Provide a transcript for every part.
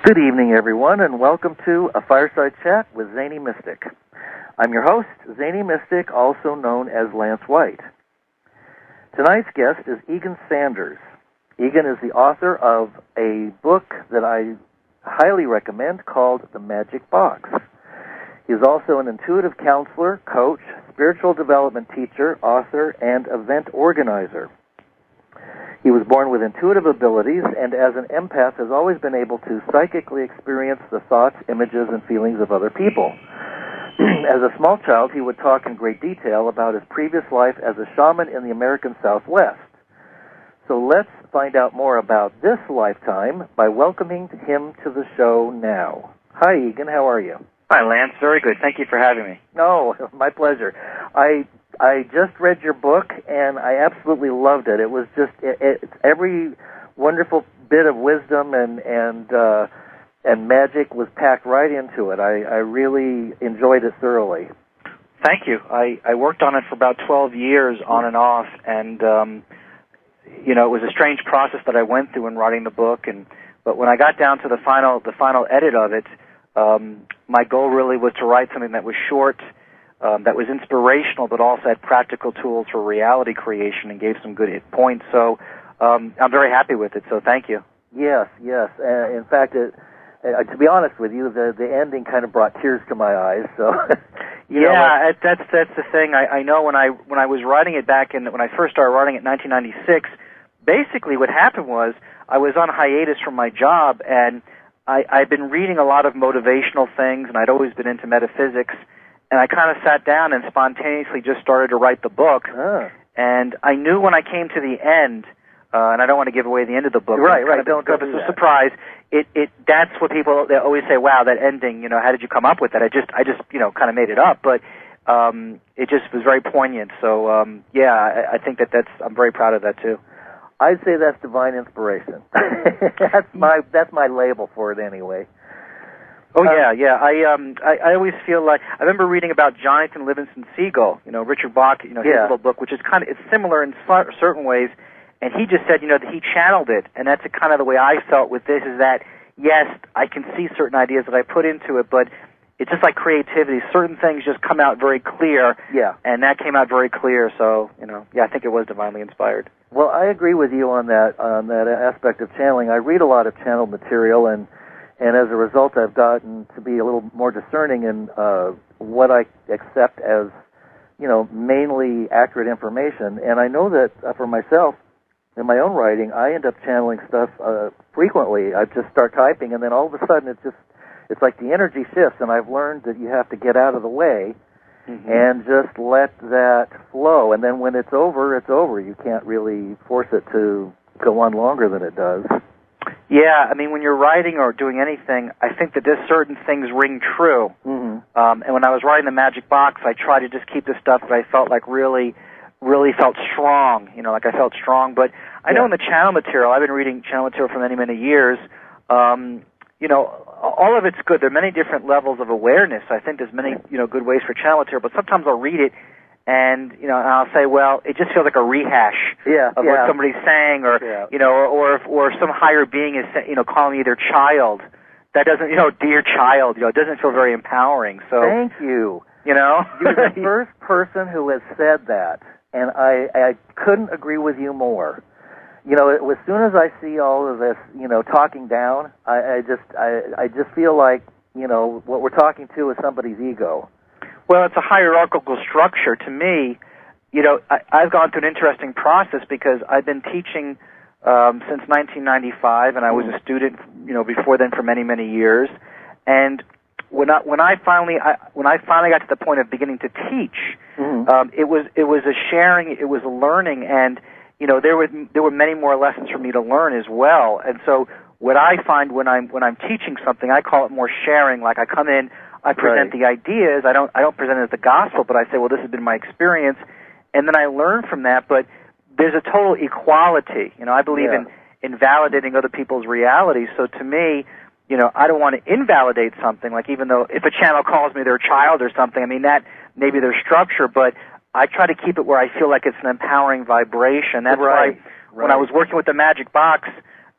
Good evening, everyone, and welcome to a Fireside Chat with Zany Mystic. I'm your host, Zany Mystic, also known as Lance White. Tonight's guest is Egan Sanders. Egan is the author of a book that I highly recommend called The Magic Box. He is also an intuitive counselor, coach, spiritual development teacher, author, and event organizer. He was born with intuitive abilities and as an empath has always been able to psychically experience the thoughts, images, and feelings of other people. As a small child, he would talk in great detail about his previous life as a shaman in the American Southwest. So let's find out more about this lifetime by welcoming him to the show now. Hi, Egan. How are you? Hi, Lance. Very good. Thank you for having me. Oh, my pleasure. I just read your book, and I absolutely loved it. It was just every wonderful bit of wisdom and magic was packed right into it. I really enjoyed it thoroughly. Thank you. I worked on it for about 12 years on and off, and it was a strange process that I went through in writing the book. But when I got down to the final edit of it, my goal really was to write something that was short, that was inspirational, but also had practical tools for reality creation and gave some good hit points. So I'm very happy with it, so thank you. Yes. In fact, to be honest with you, the ending kind of brought tears to my eyes. So that's the thing. I know when I was writing it when I first started writing it in 1996, basically what happened was I was on hiatus from my job, and I'd been reading a lot of motivational things, and I'd always been into metaphysics. And I kind of sat down and spontaneously just started to write the book. And I knew when I came to the end, and I don't want to give away the end of the book. Right. Don't do that. Surprise. That's what they always say. Wow, that ending. How did you come up with that? I just kind of made it up, but it just was very poignant. So I think I'm very proud of that too. I'd say that's divine inspiration. That's my label for it anyway. Oh yeah. I always feel like I remember reading about Jonathan Livingston Seagull, Richard Bach, his little book, which is it's similar in certain ways, and he just said, that he channeled it, and that's kind of the way I felt with this. Is that yes, I can see certain ideas that I put into it, but it's just like creativity. Certain things just come out very clear. Yeah. And that came out very clear. So I think it was divinely inspired. Well, I agree with you on that aspect of channeling. I read a lot of channeled material and as a result, I've gotten to be a little more discerning in what I accept as, mainly accurate information. And I know that for myself, in my own writing, I end up channeling stuff frequently. I just start typing, and then all of a sudden it's like the energy shifts, and I've learned that you have to get out of the way and just let that flow. And then when it's over, it's over. You can't really force it to go on longer than it does. Yeah, when you're writing or doing anything, I think that there's certain things ring true. And when I was writing The Magic Box, I tried to just keep the stuff that I felt like really felt strong, like I felt strong. But I know in the channel material, I've been reading channel material for many, many years, all of it's good. There are many different levels of awareness. I think there's many, good ways for channel material, but sometimes I'll read it and I'll say, well, it just feels like a rehash of what somebody's saying, or or some higher being is calling me their child. That doesn't, dear child, it doesn't feel very empowering. So thank you. You're the first person who has said that, and I couldn't agree with you more. As soon as I see all of this, talking down, I just feel like what we're talking to is somebody's ego. Well, it's a hierarchical structure. To me, I've gone through an interesting process because I've been teaching since 1995, and I was a student, before then for many, many years. And when I finally got to the point of beginning to teach, it was a sharing, it was a learning, and there were many more lessons for me to learn as well. And so what I find when I'm teaching something, I call it more sharing. Like I come in, I present the ideas. I don't present it as the gospel, but I say, well, this has been my experience, and then I learn from that. But there's a total equality. I believe in validating other people's realities. So to me, I don't want to invalidate something. Like even though if a channel calls me their child or something, that may be their structure, but I try to keep it where I feel like it's an empowering vibration. That's why when I was working with the Magic Box,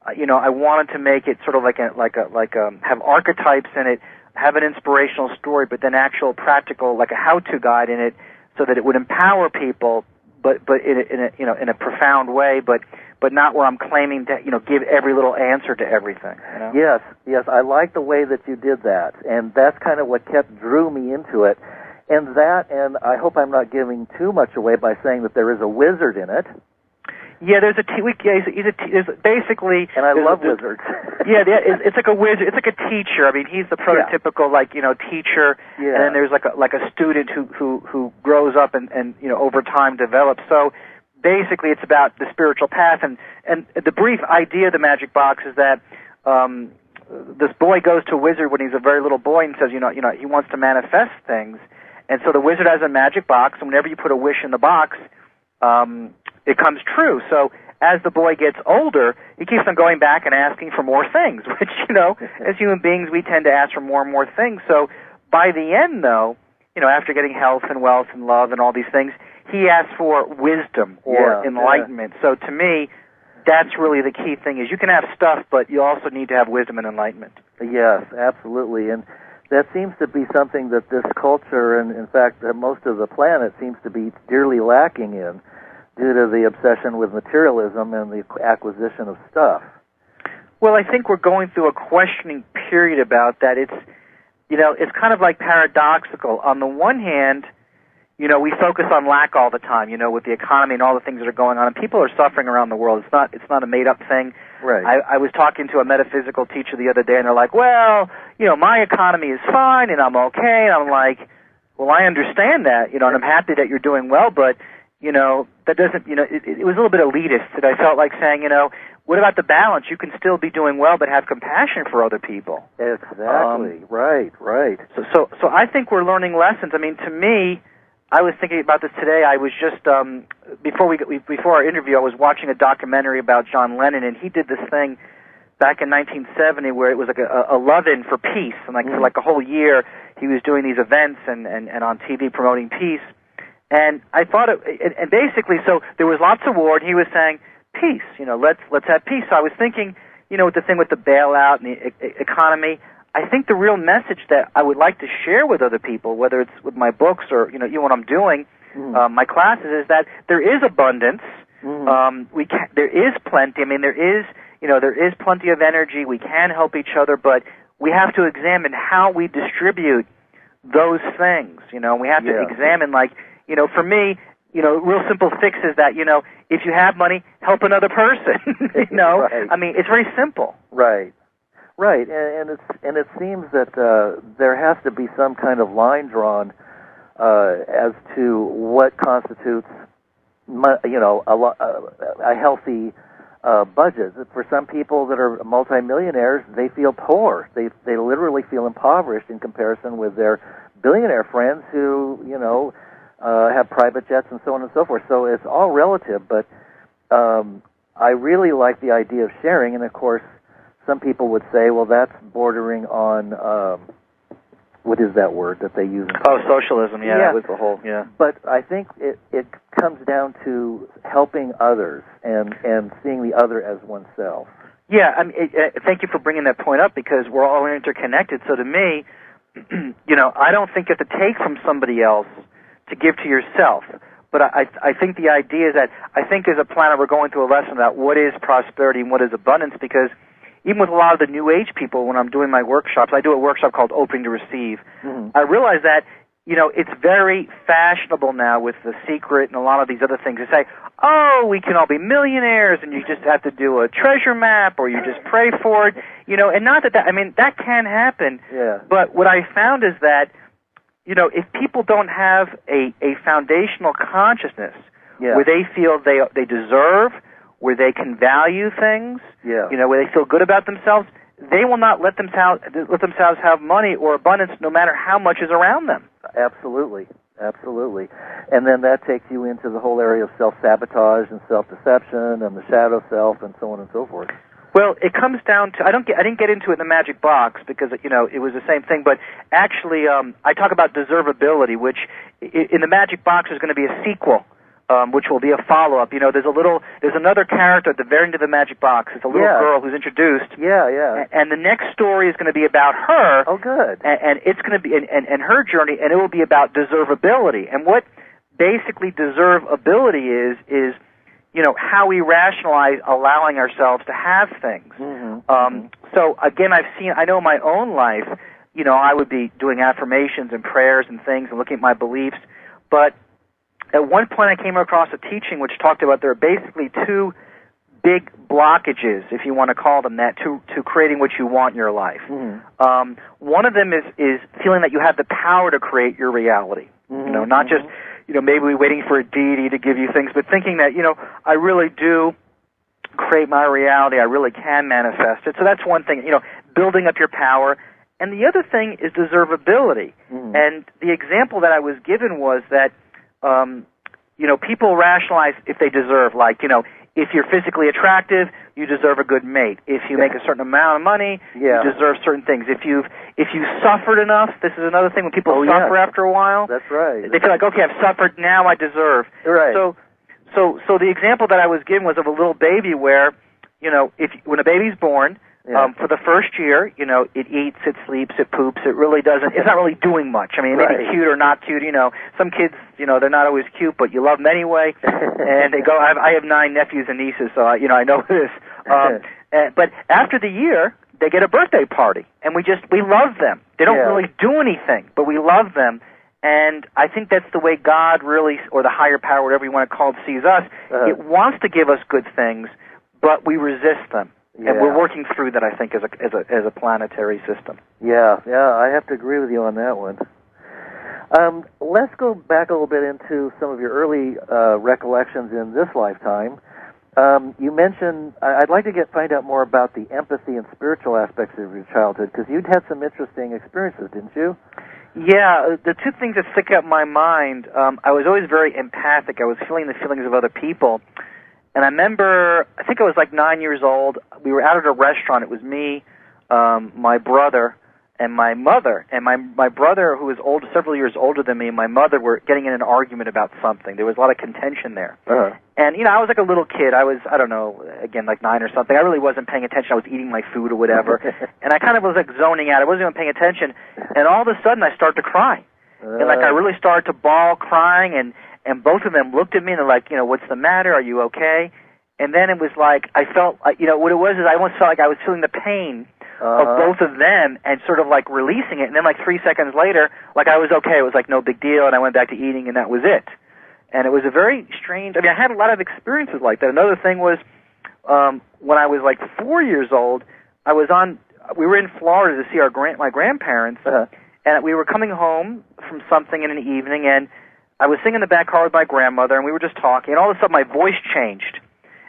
I wanted to make it sort of have archetypes in it, have an inspirational story, but then actual practical, like a how-to guide in it, so that it would empower people, but in a profound way, but not where I'm claiming to give every little answer to everything. Yes, I like the way that you did that, and that's kind of what drew me into it. And I hope I'm not giving too much away by saying that there is a wizard in it. Yeah, he's basically... And I love wizards. It's like a wizard. It's like a teacher. I mean, he's the prototypical, teacher, and then there's like a student who grows up and over time develops. So basically it's about the spiritual path, and the brief idea of the magic box is that this boy goes to a wizard when he's a very little boy and says, he wants to manifest things. And so the wizard has a magic box, and whenever you put a wish in the box, it comes true. So as the boy gets older, he keeps on going back and asking for more things, which, as human beings, we tend to ask for more and more things. So by the end, though, after getting health and wealth and love and all these things, he asks for wisdom or enlightenment. So to me, that's really the key thing, is you can have stuff, but you also need to have wisdom and enlightenment. Yes, absolutely. And that seems to be something that this culture, and in fact most of the planet, seems to be dearly lacking in, due to the obsession with materialism and the acquisition of stuff. Well, I think we're going through a questioning period about that. It's kind of like paradoxical. On the one hand, we focus on lack all the time, with the economy and all the things that are going on, and people are suffering around the world. It's not a made-up thing. Right. I was talking to a metaphysical teacher the other day, and they're like, well, my economy is fine, and I'm okay. And I'm like, well, I understand that, and I'm happy that you're doing well, but that doesn't, it was a little bit elitist that I felt like saying, what about the balance? You can still be doing well, but have compassion for other people. Exactly. Right. So I think we're learning lessons. I mean, to me, I was thinking about this today. I was just, before our interview, I was watching a documentary about John Lennon, and he did this thing back in 1970 where it was like a love-in for peace. And for like a whole year, he was doing these events and on TV promoting peace. And I thought, and basically, so there was lots of war, and he was saying, peace, let's have peace. So I was thinking, with the thing with the bailout and the economy, I think the real message that I would like to share with other people, whether it's with my books or, even what I'm doing, my classes, is that there is abundance. There is plenty. I mean, there is plenty of energy. We can help each other, but we have to examine how we distribute those things. We have to examine, for me, real simple fix is that, if you have money, help another person. Right. I mean, it's very simple. Right. And it seems that there has to be some kind of line drawn as to what constitutes, a healthy budget. For some people that are multimillionaires, they feel poor. They literally feel impoverished in comparison with their billionaire friends who, have private jets and so on and so forth. So it's all relative, but I really like the idea of sharing, and of course, some people would say, well, that's bordering on, what is that word that they use? Socialism, that was the whole, But I think it comes down to helping others and seeing the other as oneself. Yeah, I mean, thank you for bringing that point up, because we're all interconnected. So to me, I don't think you have to take from somebody else to give to yourself. But I think the idea is that I think as a planet we're going through a lesson about what is prosperity and what is abundance, because even with a lot of the New Age people, when I'm doing my workshops, I do a workshop called Opening to Receive. I realize that, it's very fashionable now with The Secret and a lot of these other things to say, oh, we can all be millionaires and you just have to do a treasure map or you just pray for it, and not that, I mean, that can happen. Yeah. But what I found is that, if people don't have a foundational consciousness where they feel they deserve, where they can value things, where they feel good about themselves, they will not let themselves have money or abundance no matter how much is around them. Absolutely. And then that takes you into the whole area of self-sabotage and self-deception and the shadow self and so on and so forth. Well, it comes down to, I didn't get into it in the magic box because, it was the same thing, but actually I talk about deservability, which in the magic box is going to be a sequel which will be a follow-up. There's another character at the very end of the magic box. It's a little girl who's introduced. Yeah. And the next story is going to be about her. Oh, good. And it's going to be, and her journey, and it will be about deservability. And what basically deservability is, how we rationalize allowing ourselves to have things. So again, I know in my own life, I would be doing affirmations and prayers and things and looking at my beliefs, but at one point I came across a teaching which talked about there are basically two big blockages, if you want to call them that, to creating what you want in your life. One of them is feeling that you have the power to create your reality. Not just, maybe waiting for a deity to give you things, but thinking that, I really do create my reality, I really can manifest it. So that's one thing, building up your power. And the other thing is deservability. And the example that I was given was that, people rationalize if they deserve, like, if you're physically attractive, you deserve a good mate. If you make a certain amount of money, you deserve certain things. If you've suffered enough, this is another thing when people suffer after a while. That's right. They feel like, okay, I've suffered, now I deserve. Right. So the example that I was given was of a little baby where, when a baby's born, for the first year, it eats, it sleeps, it poops. It's not really doing much. I mean, it may be cute or not cute. Some kids, they're not always cute, but you love them anyway. And they go, I have 9 nephews and nieces, so I know this. But after the year, they get a birthday party, and we love them. They don't really do anything, but we love them. And I think that's the way God really, or the higher power, whatever you want to call it, sees us. It wants to give us good things, but we resist them. And we're working through that, I think, as a planetary system. Yeah, I have to agree with you on that one. Let's go back a little bit into some of your early recollections in this lifetime. You mentioned, I'd like to find out more about the empathy and spiritual aspects of your childhood, because you'd had some interesting experiences, didn't you? Yeah, the two things that stick out in my mind, I was always very empathic. I was feeling the feelings of other people. And I remember, I think I was like 9 years old. We were out at a restaurant. It was me, my brother, and my mother. And my brother, who was several years older than me, and my mother were getting in an argument about something. There was a lot of contention there. And, I was like a little kid. I was, I don't know, again, like 9 or something. I really wasn't paying attention. I was eating my food or whatever. And I kind of was like zoning out. I wasn't even paying attention. And all of a sudden I started to cry. And like I really started to bawl crying, and both of them looked at me and they're like, what's the matter? Are you okay? And then it was like, I felt, what it was is I almost felt like I was feeling the pain of both of them and sort of like releasing it. And then like 3 seconds later, like I was okay. It was like no big deal, and I went back to eating, and that was it. And it was a very strange, I had a lot of experiences like that. Another thing was, when I was like 4 years old, we were in Florida to see my grandparents, and we were coming home from something in an evening, and I was sitting in the back car with my grandmother, and we were just talking, and all of a sudden my voice changed.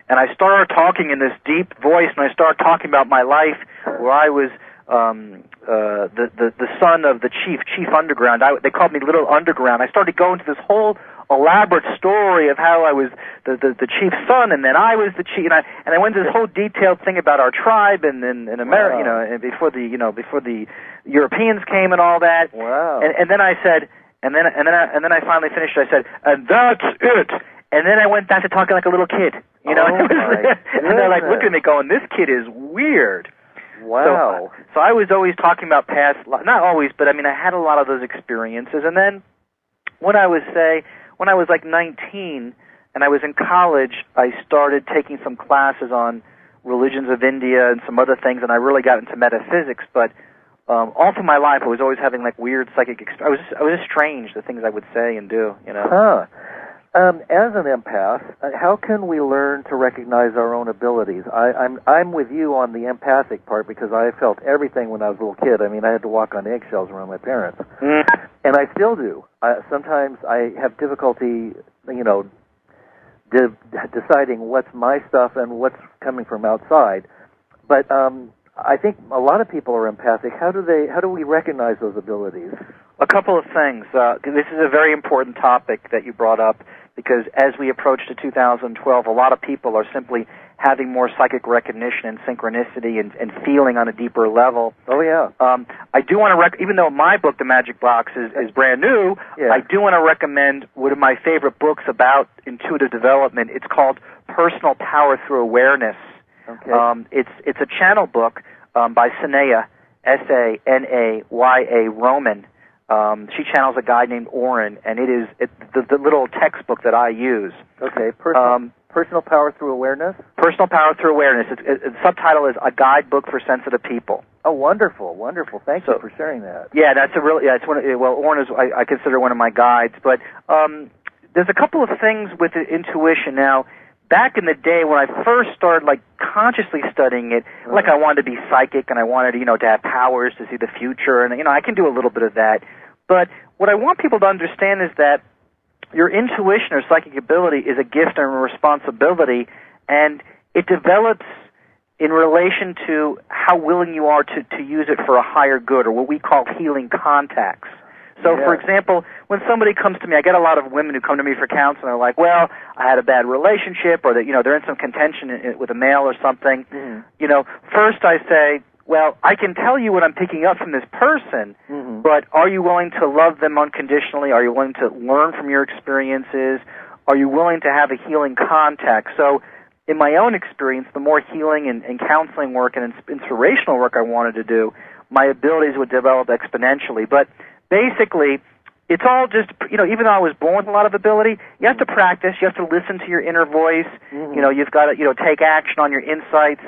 And I started talking in this deep voice, and I started talking about my life, where I was the son of the chief underground. They called me Little Underground. I started going to this whole elaborate story of how I was the chief's son, and then I was the chief, and I went into this whole detailed thing about our tribe and in America, and before the Europeans came and all that. Wow. And then I said, and then I finally finished. I said, and that's it. And then I went back to talking like a little kid, and they're like looking at me going, this kid is weird. Wow. So I was always talking about past, not always, but I had a lot of those experiences. And then when I was like 19 and I was in college, I started taking some classes on religions of India and some other things, and I really got into metaphysics. But all through my life, I was always having like weird psychic experiences. I was just strange, the things I would say and do, Huh. As an empath, how can we learn to recognize our own abilities? I'm with you on the empathic part, because I felt everything when I was a little kid. I had to walk on eggshells around my parents. And I still do. Sometimes I have difficulty, deciding what's my stuff and what's coming from outside. But I think a lot of people are empathic. How do we recognize those abilities? A couple of things. This is a very important topic that you brought up, because as we approach to 2012, a lot of people are simply having more psychic recognition and synchronicity and feeling on a deeper level. Oh, yeah. I do want to even though my book, The Magic Box, is brand new, I do want to recommend one of my favorite books about intuitive development. It's called Personal Power Through Awareness. Okay. It's a channel book by Sanaya, Sanaya Roman. She channels a guy named Oren, and it is the little textbook that I use. Okay, Personal Power Through Awareness? Personal Power Through Awareness. The subtitle is A Guidebook for Sensitive People. Oh, wonderful, wonderful. Thank you for sharing that. Yeah, that's it's one of, Oren is, I consider one of my guides, but there's a couple of things with intuition. Now, back in the day when I first started, consciously studying it, I wanted to be psychic and I wanted, to have powers to see the future, and, I can do a little bit of that. But what I want people to understand is that your intuition or psychic ability is a gift and a responsibility, and it develops in relation to how willing you are to use it for a higher good, or what we call healing contacts. So, for example, when somebody comes to me, I get a lot of women who come to me for counseling. They're like, well, I had a bad relationship, or that, they're in some contention with a male or something. Mm-hmm. First I say, well, I can tell you what I'm picking up from this person, but are you willing to love them unconditionally? Are you willing to learn from your experiences? Are you willing to have a healing contact? So, in my own experience, the more healing and counseling work and inspirational work I wanted to do, my abilities would develop exponentially. But basically, it's all just, even though I was born with a lot of ability, you have to practice, you have to listen to your inner voice, you've got to, take action on your insights.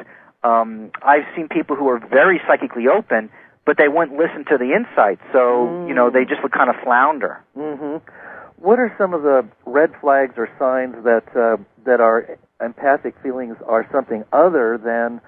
I've seen people who are very psychically open, but they wouldn't listen to the insights, so, they just would kind of flounder. Mm-hmm. What are some of the red flags or signs that our empathic feelings are something other than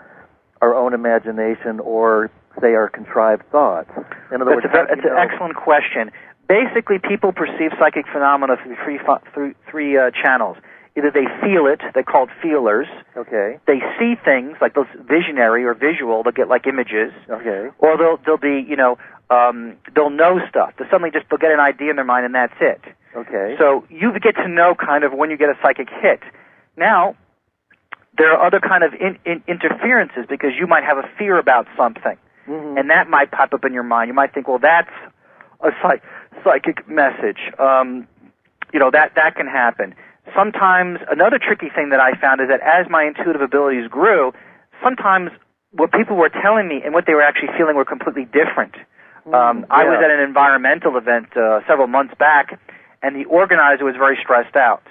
our own imagination or, say, our contrived thoughts? In other words, it's an excellent question. Basically, people perceive psychic phenomena through three channels. Either they feel it, they're called feelers. Okay. They see things, like those visionary or visual, they'll get like images. Okay. Or they'll be, they'll know stuff. They'll get an idea in their mind and that's it. Okay. So you get to know kind of when you get a psychic hit. Now, there are other kind of interferences because you might have a fear about something. Mm-hmm. And that might pop up in your mind. You might think, well, that's a psychic message. That can happen. Sometimes, another tricky thing that I found is that as my intuitive abilities grew, sometimes what people were telling me and what they were actually feeling were completely different. I was at an environmental event several months back, and the organizer was very stressed out.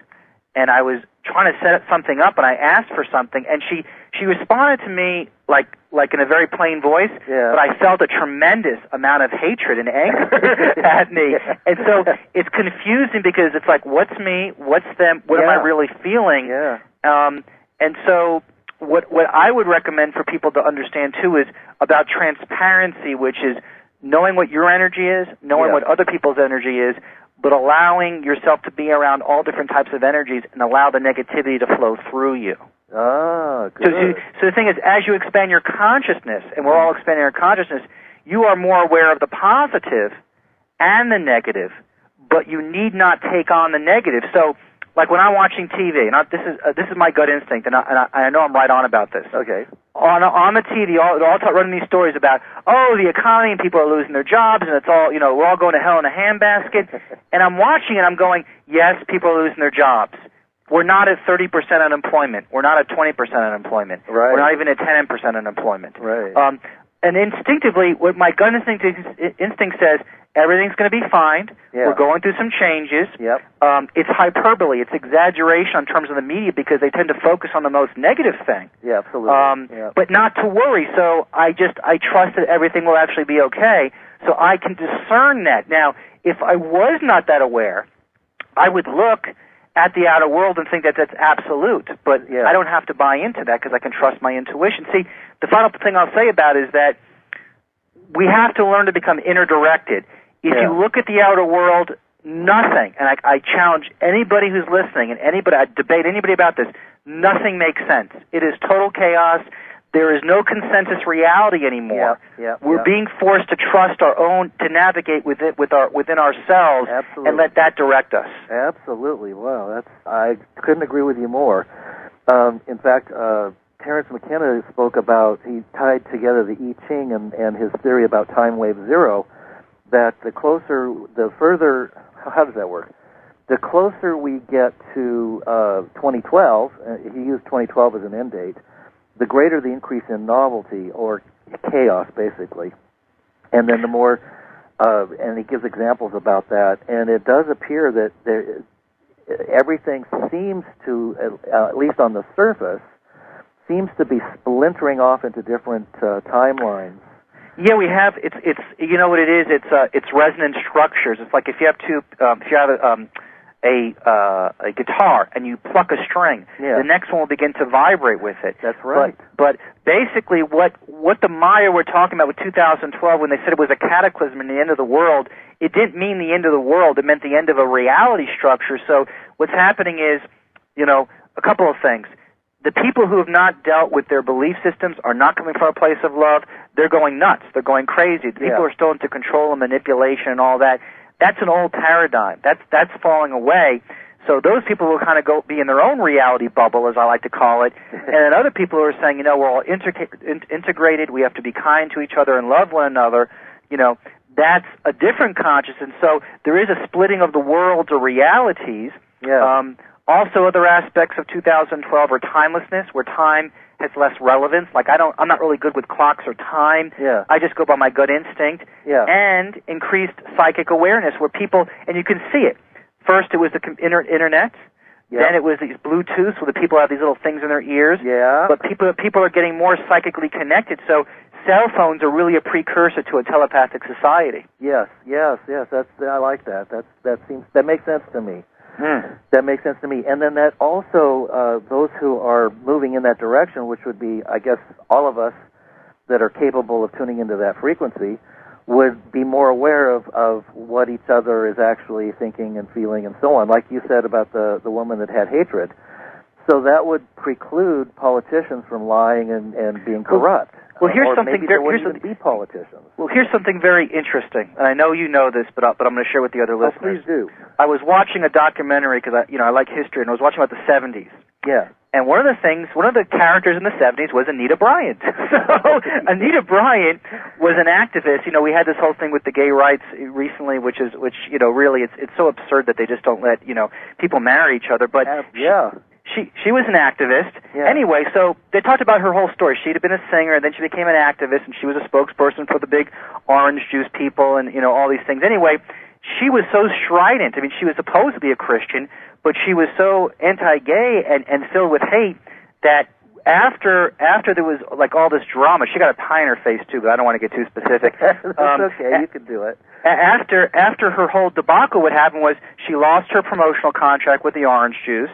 And I was trying to set something up, and I asked for something, and she responded to me like in a very plain voice, but I felt a tremendous amount of hatred and anger at me. And so it's confusing because it's like, what's me, what's them, what am I really feeling? Yeah. And so what I would recommend for people to understand, too, is about transparency, which is knowing what your energy is, knowing what other people's energy is, but allowing yourself to be around all different types of energies and allow the negativity to flow through you. Ah, good. So the thing is, as you expand your consciousness, and we're all expanding our consciousness, you are more aware of the positive and the negative, but you need not take on the negative. So, like when I'm watching TV, and this is my gut instinct, and I know I'm right on about this. Okay. On the TV, they're all running these stories about, the economy and people are losing their jobs, and it's all, we're all going to hell in a handbasket. And I'm watching it, I'm going, yes, people are losing their jobs. We're not at 30% unemployment. We're not at 20% unemployment. Right. We're not even at 10% unemployment. Right. And instinctively, what my gut instinct says, everything's going to be fine. Yeah. We're going through some changes. Yep. It's hyperbole. It's exaggeration in terms of the media because they tend to focus on the most negative thing. Yeah, absolutely. But not to worry. So I trust that everything will actually be okay. So I can discern that. Now, if I was not that aware, I would look at the outer world and think that that's absolute. But I don't have to buy into that because I can trust my intuition. See, the final thing I'll say about it is that we have to learn to become inner-directed. If you look at the outer world, nothing, and I challenge anybody who's listening, and I debate anybody about this, nothing makes sense. It is total chaos. There is no consensus reality anymore. We're being forced to trust our own, to navigate within ourselves, and let that direct us. Absolutely. Wow, I couldn't agree with you more. In fact, Terence McKenna spoke about, he tied together the I Ching and his theory about time wave zero, that how does that work? The closer we get to 2012, he used 2012 as an end date, the greater the increase in novelty, or chaos, basically. And then the more, and he gives examples about that, and it does appear that everything seems to, at least on the surface, seems to be splintering off into different timelines. Yeah, we have. It's you know what it is. It's resonant structures. It's like if you have a guitar and you pluck a string, the next one will begin to vibrate with it. That's right. But basically, what the Maya were talking about with 2012, when they said it was a cataclysm and the end of the world, it didn't mean the end of the world. It meant the end of a reality structure. So what's happening is, a couple of things. The people who have not dealt with their belief systems are not coming from a place of love. They're going nuts. They're going crazy. The people who are still into control and manipulation and all that, that's an old paradigm. That's falling away. So those people will kind of be in their own reality bubble, as I like to call it. And then other people who are saying, we're all integrated. We have to be kind to each other and love one another. That's a different consciousness. So there is a splitting of the worlds or realities. Yeah. Also, other aspects of 2012 are timelessness, where time has less relevance. Like I'm not really good with clocks or time. Yeah. I just go by my gut instinct. Yeah. And increased psychic awareness, where people, and you can see it. First, it was the internet. Yeah. Then it was these Bluetooth, where the people have these little things in their ears. Yeah. But people are getting more psychically connected. So cell phones are really a precursor to a telepathic society. Yes. I like that. That makes sense to me. That makes sense to me. And then that also, those who are moving in that direction, which would be, I guess, all of us that are capable of tuning into that frequency, would be more aware of what each other is actually thinking and feeling and so on, like you said about the woman that had hatred. So that would preclude politicians from lying and being corrupt. Well, here's or something maybe there wouldn't even be politicians. Well, here's something very interesting, and I know you know this, but I'm going to share with the other listeners. Please do. I was watching a documentary because I like history, and I was watching about the 70s. Yeah. And one of the characters in the 70s was Anita Bryant. So Anita Bryant was an activist. We had this whole thing with the gay rights recently, which really it's so absurd that they just don't let people marry each other. But She was an activist. Yeah. Anyway, so they talked about her whole story. She'd been a singer, and then she became an activist, and she was a spokesperson for the big orange juice people and, all these things. Anyway, she was so strident. I mean, she was supposed to be a Christian, but she was so anti-gay and filled with hate that after there was, like, all this drama, she got a pie in her face, too, but I don't want to get too specific. That's okay. You can do it. After her whole debacle, what happened was she lost her promotional contract with the orange juice.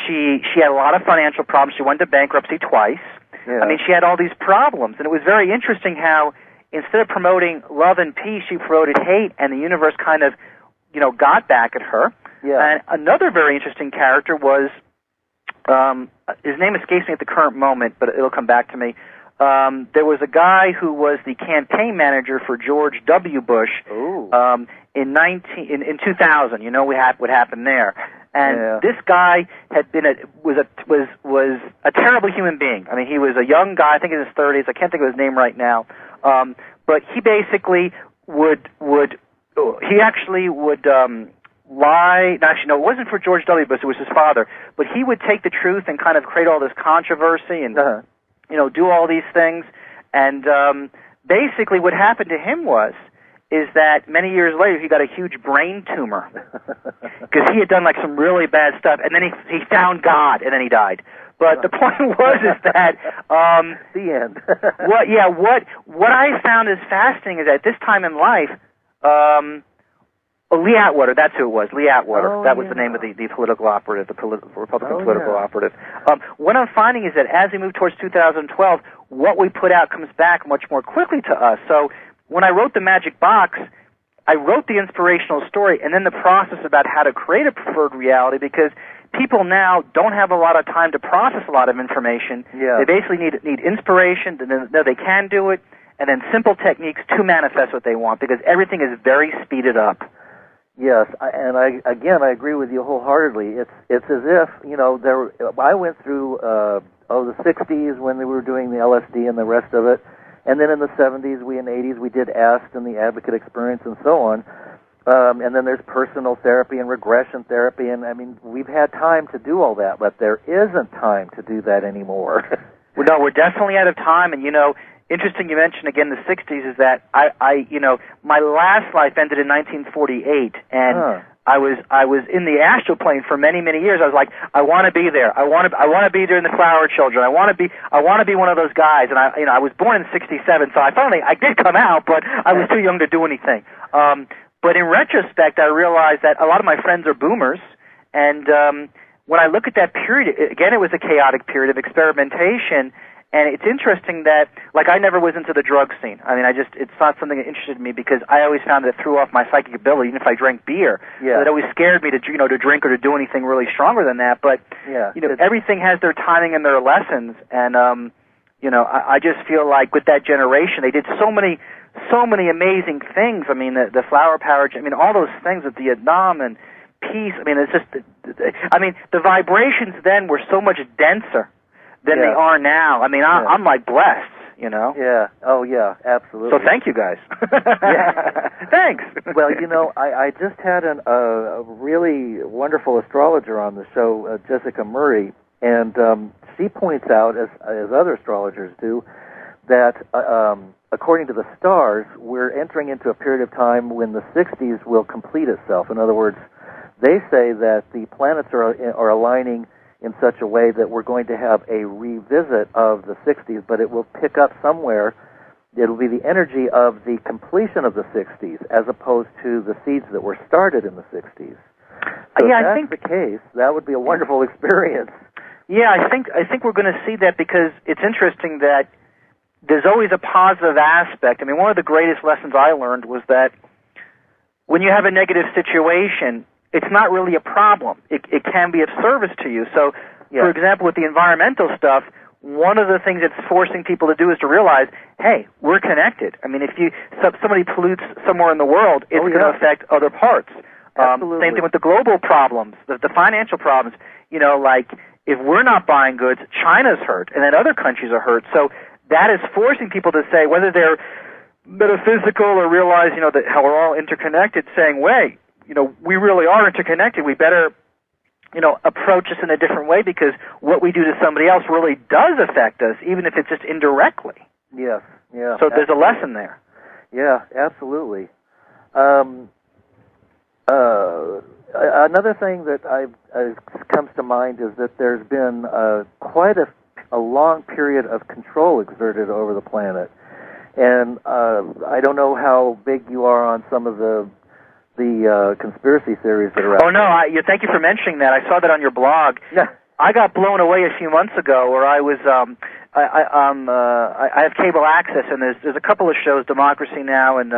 She had a lot of financial problems. She went to bankruptcy twice. Yeah. I mean, she had all these problems, and it was very interesting how instead of promoting love and peace, she promoted hate, and the universe kind of, got back at her. Yeah. And another very interesting character was, his name escapes me at the current moment, but it'll come back to me. There was a guy who was the campaign manager for George W. Bush. In 2000. What happened there. And this guy was a terrible human being. I mean, he was a young guy, I think in his 30s. I can't think of his name right now. But he basically would lie. Actually, no, it wasn't for George W. Bush. It was his father. But he would take the truth and kind of create all this controversy and do all these things. And basically, what happened to him is that many years later he got a huge brain tumor because he had done like some really bad stuff, and then he found God, and then he died. But the point is that the end. what I found is fascinating is that at this time in life, Lee Atwater, that's who it was. Lee Atwater, that was the name of the political operative, the Republican political operative. What I'm finding is that as we move towards 2012, what we put out comes back much more quickly to us. So when I wrote the Magic Box, I wrote the inspirational story and then the process about how to create a preferred reality, because people now don't have a lot of time to process a lot of information. Yeah. They basically need inspiration, and then they can do it, and then simple techniques to manifest what they want, because everything is very speeded up. Yes, I agree with you wholeheartedly. It's as if I went through the 60s when they were doing the LSD and the rest of it. And then in the 70s, and 80s, we did AST and the Advocate Experience and so on. And then there's personal therapy and regression therapy. And, I mean, we've had time to do all that, but there isn't time to do that anymore. Well, no, we're definitely out of time. And, interesting you mentioned, again, the 60s is that my last life ended in 1948. And I was in the astral plane for many, many years. I was like, I want to be there. I want to be there in the Flower Children. I want to be one of those guys. And I was born in '67, so I did come out, but I was too young to do anything. But in retrospect, I realized that a lot of my friends are boomers, and when I look at that period, again, it was a chaotic period of experimentation. And it's interesting that, I never was into the drug scene. I mean, it's not something that interested me because I always found that it threw off my psychic ability, even if I drank beer. Yeah. So it always scared me to drink or to do anything really stronger than that. But, everything has their timing and their lessons. And, I just feel like with that generation, they did so many amazing things. I mean, the flower power, all those things with Vietnam and peace. I mean, it's just, the vibrations then were so much denser than they are now. I mean, I'm blessed, Yeah. Oh, yeah, absolutely. So thank you guys. Yeah. Thanks. Well, I just had a really wonderful astrologer on the show, Jessica Murray, and she points out, as other astrologers do, that according to the stars, we're entering into a period of time when the 60s will complete itself. In other words, they say that the planets are aligning in such a way that we're going to have a revisit of the 60s, but it will pick up somewhere. It'll be the energy of the completion of the 60s as opposed to the seeds that were started in the 60s. So if that's the case, that would be a wonderful experience. Yeah, I think we're going to see that because it's interesting that there's always a positive aspect. I mean, one of the greatest lessons I learned was that when you have a negative situation, it's not really a problem. It can be of service to you. So, for example, with the environmental stuff, one of the things it's forcing people to do is to realize, hey, we're connected. I mean, if somebody pollutes somewhere in the world, it's going to affect other parts. Same thing with the global problems, the financial problems. If we're not buying goods, China's hurt, and then other countries are hurt. So that is forcing people to say, whether they're metaphysical or realize, that how we're all interconnected, saying, wait, we really are interconnected. We better, approach this in a different way because what we do to somebody else really does affect us, even if it's just indirectly. Yes, yeah. So there's a lesson there. Yeah, absolutely. Another thing that comes to mind is that there's been quite a long period of control exerted over the planet. And I don't know how big you are on some of the conspiracy theories that are out. Oh no! Thank you for mentioning that. I saw that on your blog. Yeah. I got blown away a few months ago, where I was. I have cable access, and there's a couple of shows, Democracy Now, and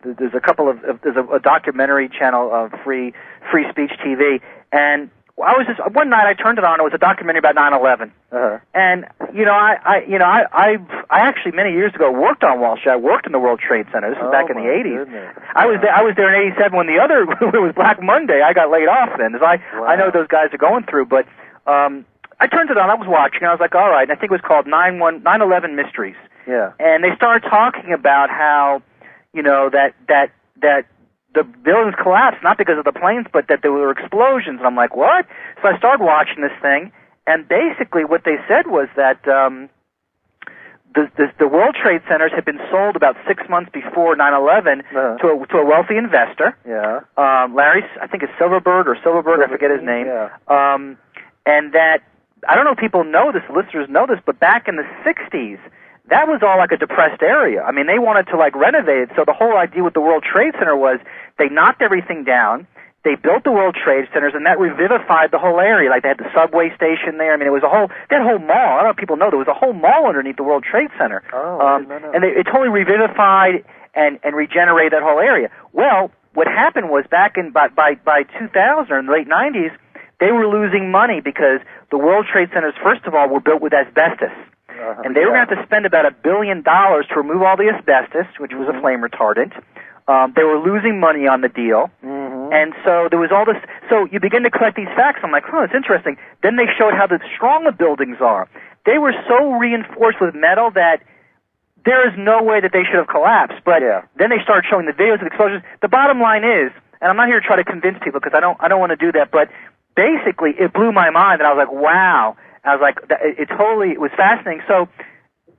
there's a couple of there's a documentary channel, Free Speech TV, and I was just one night I turned it on. It was a documentary about 9/11, and I actually many years ago worked on Wall Street. I worked in the World Trade Center. This was back in the 80s. Goodness. I was there in '87 when the other it was Black Monday. I got laid off then. I know those guys are going through, but I turned it on. I was watching. And I was like, all right. And I think it was called 9/11 Mysteries. Yeah. And they started talking about how that the buildings collapsed, not because of the planes, but that there were explosions. And I'm like, what? So I started watching this thing, and basically what they said was that the World Trade Centers had been sold about 6 months before 9/11 to a wealthy investor. Yeah. Larry, I think it's Silverberg, I forget his name. Yeah. And that, I don't know if people know this, listeners know this, but back in the 60s, that was all like a depressed area. I mean, they wanted to renovate it. So the whole idea with the World Trade Center was they knocked everything down, they built the World Trade Centers, and that revivified the whole area. Like they had the subway station there. I mean, it was that whole mall. I don't know if people know, there was a whole mall underneath the World Trade Center. Oh, no. And it totally revivified and regenerated that whole area. Well, what happened was back in by 2000 or in the late 90s, they were losing money because the World Trade Centers, first of all, were built with asbestos. And they were going to have to spend about $1 billion to remove all the asbestos, which was a flame retardant. They were losing money on the deal. And so there was all this. So you begin to collect these facts. I'm like, oh, it's interesting. Then they showed how strong the buildings are. They were so reinforced with metal that there is no way that they should have collapsed. But then they started showing the videos of explosions. The bottom line is, and I'm not here to try to convince people because I don't want to do that, but basically it blew my mind, and I was like, wow. I was like, it was fascinating. So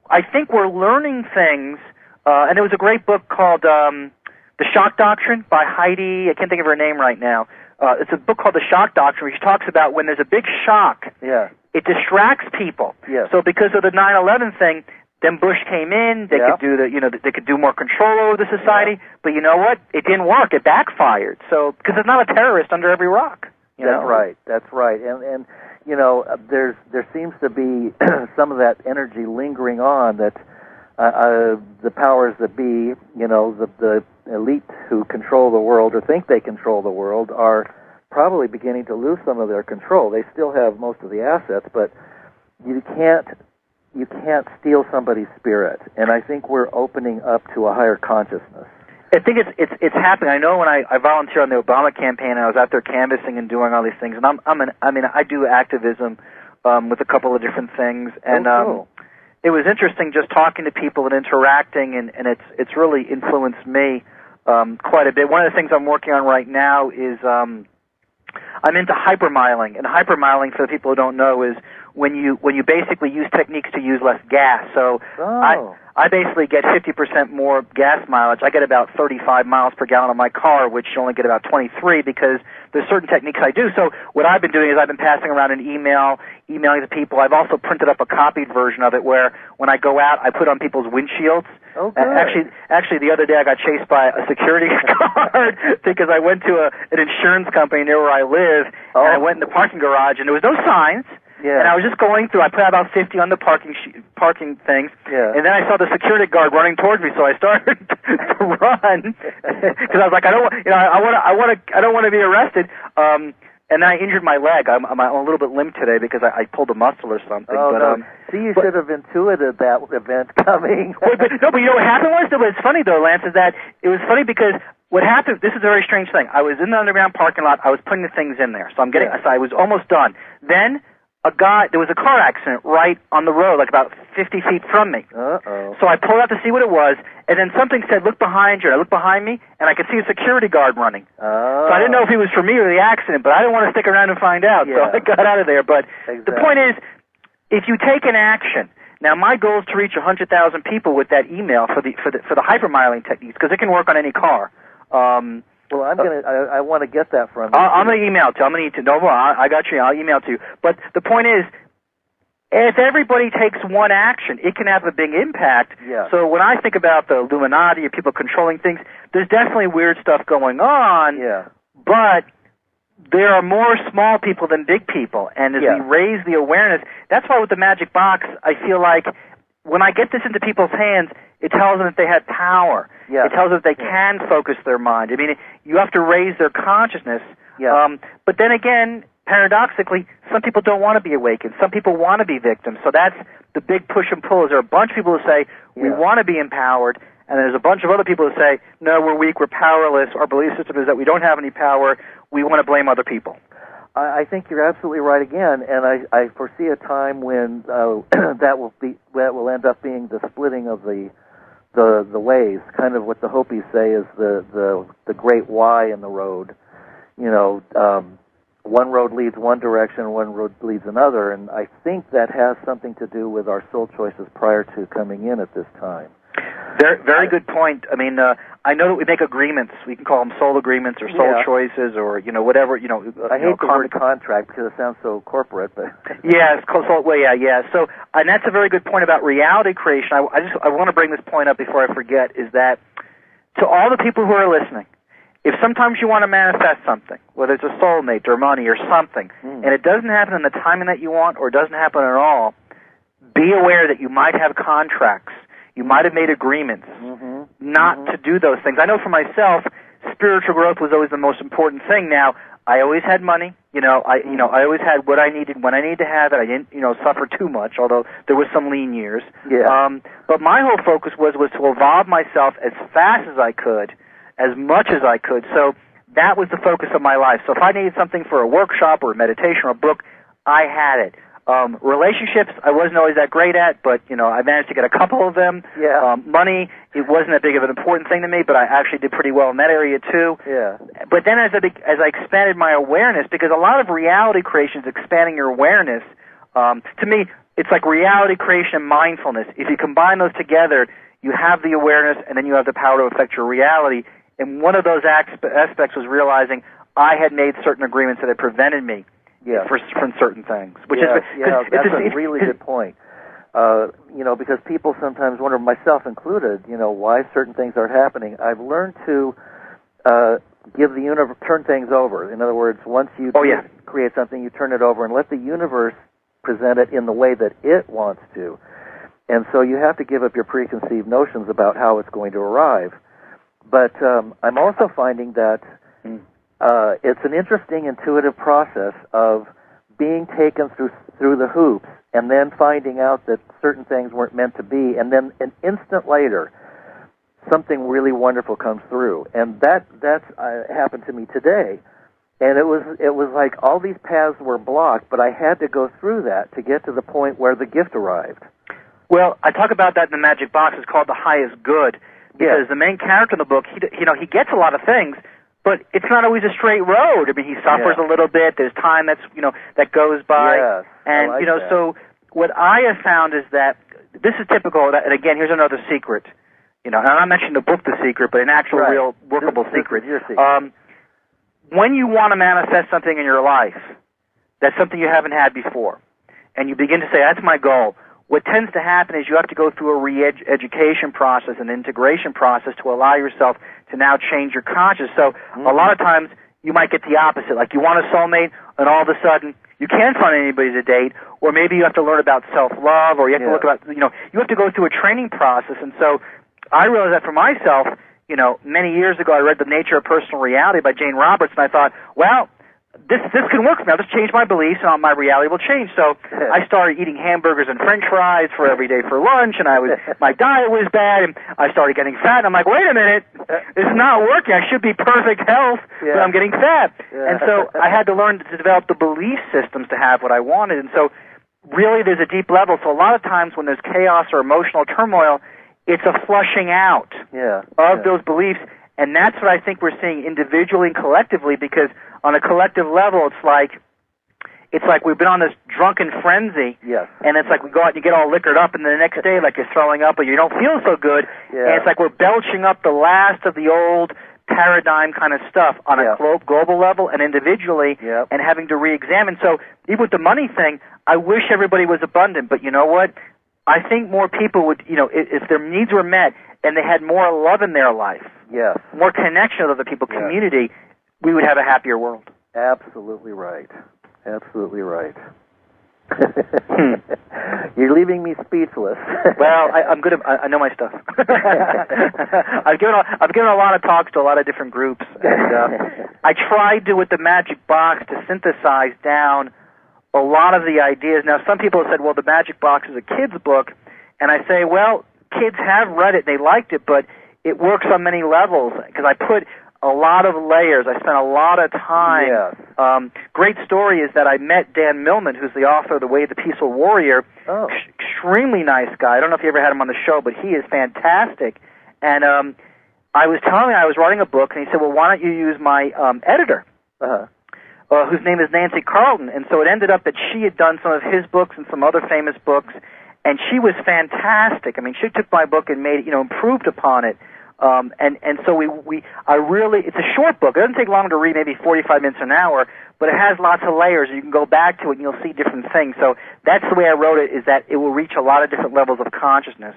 I think we're learning things, and there was a great book called The Shock Doctrine by Heidi, I can't think of her name right now. It's a book called The Shock Doctrine, which talks about when there's a big shock, it distracts people. So because of the 9/11 thing, then Bush came in, they could do they could do more control over the society, but you know what? It didn't work. It backfired. So because there's not a terrorist under every rock. That's right. And you know, there seems to be some of that energy lingering on that the powers that be, you know, the elite who control the world or think they control the world are probably beginning to lose some of their control. They still have most of the assets, but you can't steal somebody's spirit. And I think we're opening up to a higher consciousness. I think it's happening. I know when I volunteered on the Obama campaign, I was out there canvassing and doing all these things, and I do activism with a couple of different things, and cool. It was interesting just talking to people and interacting, and it's really influenced me quite a bit. One of the things I'm working on right now is I'm into hypermiling, and hypermiling, for the people who don't know, is when you basically use techniques to use less gas. So I basically get 50% more gas mileage. I get about 35 miles per gallon on my car, which you only get about 23 because there's certain techniques I do. So what I've been doing is I've been passing around an emailing to people. I've also printed up a copied version of it where when I go out, I put on people's windshields. Oh, good. Actually, the other day I got chased by a security guard because I went to an insurance company near where I live, and I went in the parking garage, and there was no signs. And I was just going through. I put about 50 on the parking things, and then I saw the security guard running towards me, so I started to run because I was like, I don't want to be arrested. And then I injured my leg. I'm a little bit limp today because I pulled a muscle or something. Oh, no. See, you should have intuited that event coming. but you know what happened was, though, it's funny though, Lance, is that it was funny because what happened. This is a very strange thing. I was in the underground parking lot. I was putting the things in there, so I was almost done. Then there was a car accident right on the road, like about 50 feet from me. So I pulled out to see what it was, and then something said, "Look behind you." And I looked behind me, and I could see a security guard running. So I didn't know if he was for me or the accident, but I didn't want to stick around and find out, so I got out of there. But the point is, if you take an action, now my goal is to reach 100,000 people with that email for the hypermiling techniques, because it can work on any car. Well, I want to get that from you. I'm going to email it to you. I got you. I'll email it to you. But the point is, if everybody takes one action, it can have a big impact. So when I think about the Illuminati or people controlling things, there's definitely weird stuff going on. But there are more small people than big people. And as we raise the awareness, that's why with the magic box, I feel like when I get this into people's hands, it tells them that they have power. It tells them that they can focus their mind. I mean, you have to raise their consciousness. But then again, paradoxically, some people don't want to be awakened. Some people want to be victims. So that's the big push and pull. Is there a bunch of people who say, we want to be empowered, and there's a bunch of other people who say, no, we're weak, we're powerless, our belief system is that we don't have any power, we want to blame other people. I think you're absolutely right again, and I foresee a time when that will end up being the splitting of the ways, kind of what the Hopis say is the great Y in the road. You know, one road leads one direction, one road leads another, and I think that has something to do with our soul choices prior to coming in at this time. Very good point. I mean, I know that we make agreements. We can call them soul agreements or soul choices or, you know, whatever, you know. I hate the word contract because it sounds so corporate, but. It's called soul. Well, So, and that's a very good point about reality creation. I want to bring this point up before I forget, is that to all the people who are listening, if sometimes you want to manifest something, whether it's a soulmate or money or something, and it doesn't happen in the timing that you want or doesn't happen at all, be aware that you might have contracts. You might have made agreements not to do those things. I know for myself, spiritual growth was always the most important thing. Now, I always had money. I always had what I needed when I needed to have it. I didn't, suffer too much, although there was some lean years. But my whole focus was to evolve myself as fast as I could, as much as I could. So that was the focus of my life. So if I needed something for a workshop or a meditation or a book, I had it. Relationships, I wasn't always that great at, but, I managed to get a couple of them. Yeah. Money, it wasn't that big of an important thing to me, but I actually did pretty well in that area, too. Yeah. But then as I expanded my awareness, because a lot of reality creation is expanding your awareness, to me, it's like reality creation and mindfulness. If you combine those together, you have the awareness, and then you have the power to affect your reality. And one of those aspects was realizing I had made certain agreements that had prevented me from certain things. That's a really good point. Because people sometimes wonder, myself included, why certain things are happening. I've learned to give the universe, turn things over. In other words, once you create something, you turn it over and let the universe present it in the way that it wants to. And so you have to give up your preconceived notions about how it's going to arrive. But I'm also finding that it's an interesting intuitive process of being taken through the hoops and then finding out that certain things weren't meant to be, and then an instant later, something really wonderful comes through. And that's happened to me today. And it was like all these paths were blocked, but I had to go through that to get to the point where the gift arrived. Well, I talk about that in the Magic Box. It's called The Highest Good, because the main character in the book, he gets a lot of things, but it's not always a straight road. I mean, he suffers a little bit. There's time that goes by. Yes, and, that. So what I have found is that this is typical, and again, here's another secret. And I'm not mentioning the book The Secret, but an actual real workable secret. This is your secret. When you want to manifest something in your life, that's something you haven't had before, and you begin to say, that's my goal, what tends to happen is you have to go through a re-education process, an integration process to allow yourself to now change your consciousness. So a lot of times you might get the opposite. Like you want a soulmate, and all of a sudden you can't find anybody to date, or maybe you have to learn about self-love, or you have to look about, you have to go through a training process. And so I realized that for myself, many years ago I read The Nature of Personal Reality by Jane Roberts, and I thought, well, this can work for me. I'll just change my beliefs, and my reality will change. So I started eating hamburgers and French fries for every day for lunch, and my diet was bad, and I started getting fat. And I'm like, wait a minute, this is not working. I should be perfect health, but I'm getting fat. And so I had to learn to develop the belief systems to have what I wanted. And so really there's a deep level. So a lot of times when there's chaos or emotional turmoil, it's a flushing out of those beliefs. And that's what I think we're seeing individually and collectively, because on a collective level, it's like we've been on this drunken frenzy, and it's like we go out and you get all liquored up, and the next day, like, you're throwing up, or you don't feel so good, and it's like we're belching up the last of the old paradigm kind of stuff on a global level and individually, and having to re-examine. So even with the money thing, I wish everybody was abundant, but you know what? I think more people would, if their needs were met and they had more love in their life, more connection with other people, community, we would have a happier world. Absolutely right. Absolutely right. You're leaving me speechless. Well, I'm good. I know my stuff. I've given a lot of talks to a lot of different groups, and I tried to, with the Magic Box, to synthesize down a lot of the ideas. Now, some people have said, well, the Magic Box is a kid's book, and I say, well, kids have read it, they liked it, but it works on many levels, because I put a lot of layers. I spent a lot of time. Great story is that I met Dan Millman, who's the author of The Way of the Peaceful Warrior. Extremely nice guy. I don't know if you ever had him on the show, but he is fantastic. And I was telling him I was writing a book, and he said, well, why don't you use my editor, whose name is Nancy Carlton. And so it ended up that she had done some of his books and some other famous books, and she was fantastic. I mean, she took my book and made it, improved upon it. And so it's a short book. It doesn't take long to read, maybe 45 minutes an hour, but it has lots of layers. You can go back to it and you'll see different things. So that's the way I wrote it, is that it will reach a lot of different levels of consciousness.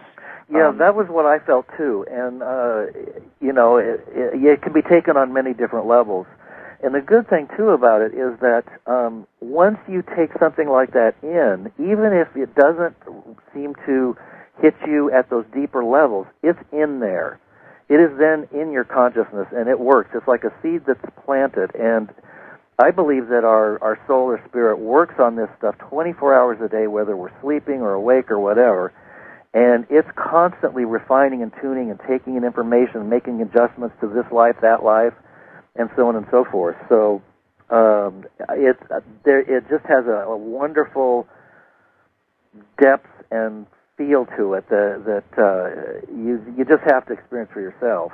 That was what I felt too. And, it can be taken on many different levels. And the good thing too about it is that once you take something like that in, even if it doesn't seem to hit you at those deeper levels, it's in there. It is then in your consciousness, and it works. It's like a seed that's planted, and I believe that our soul or spirit works on this stuff 24 hours a day, whether we're sleeping or awake or whatever, and it's constantly refining and tuning and taking in information, making adjustments to this life, that life, and so on and so forth. So it just has a wonderful depth and feel to it that you just have to experience for yourself.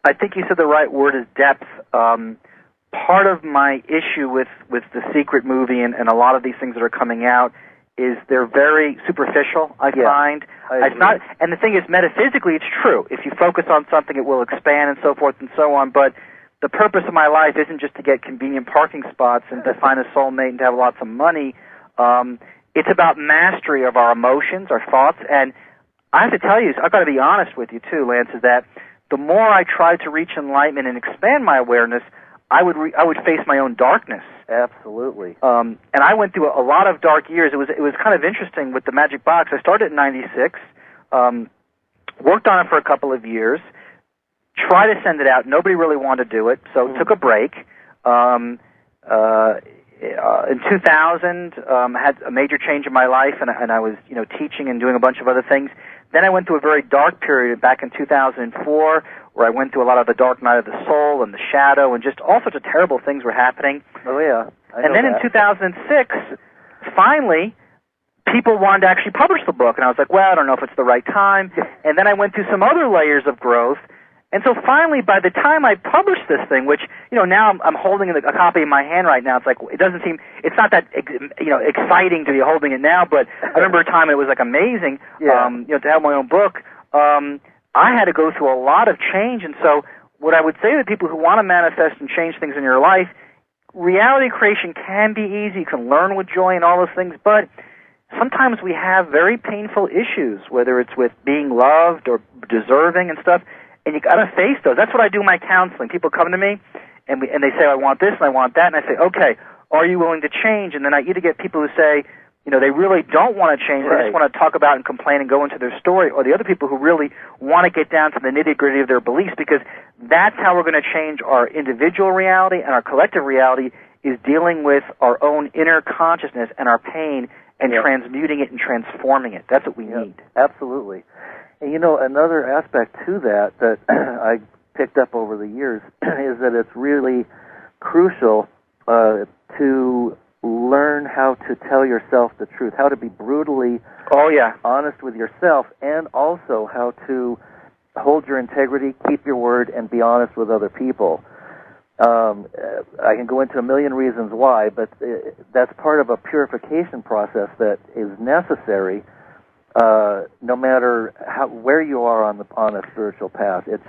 I think you said the right word is depth. Part of my issue with the Secret movie and a lot of these things that are coming out is they're very superficial, I find. It's not, and the thing is, metaphysically, it's true. If you focus on something, it will expand and so forth and so on, but the purpose of my life isn't just to get convenient parking spots and to find a soulmate and to have lots of money. It's about mastery of our emotions, our thoughts, and I have to tell you, I've got to be honest with you too, Lance, is that the more I tried to reach enlightenment and expand my awareness, I would face my own darkness. Absolutely. And I went through a lot of dark years. It was kind of interesting with the Magic Box. I started in '96, worked on it for a couple of years, tried to send it out. Nobody really wanted to do it, so took a break. In 2000, had a major change in my life, and I was teaching and doing a bunch of other things. Then I went through a very dark period back in 2004, where I went through a lot of the dark night of the soul and the shadow, and just all sorts of terrible things were happening. Oh, yeah. And then in 2006, finally, people wanted to actually publish the book, and I was like, well, I don't know if it's the right time. And then I went through some other layers of growth, and so finally, by the time I published this thing, which, now I'm holding a copy in my hand right now, it's like, it's not that, exciting to be holding it now, but I remember a time it was like amazing, to have my own book. I had to go through a lot of change, and so what I would say to people who want to manifest and change things in your life, reality creation can be easy. You can learn with joy and all those things, but sometimes we have very painful issues, whether it's with being loved or deserving and stuff, and you got to face those. That's what I do in my counseling. People come to me, and they say, I want this and I want that, and I say, okay, are you willing to change? And then I either get people who say, they really don't want to change. They just want to talk about and complain and go into their story, or the other people who really want to get down to the nitty-gritty of their beliefs, because that's how we're going to change our individual reality, and our collective reality is dealing with our own inner consciousness and our pain and transmuting it and transforming it. That's what we need. Absolutely. And another aspect to that I picked up over the years is that it's really crucial to learn how to tell yourself the truth, how to be brutally honest with yourself, and also how to hold your integrity, keep your word, and be honest with other people. I can go into a million reasons why, but that's part of a purification process that is necessary no matter where you are on a spiritual path. It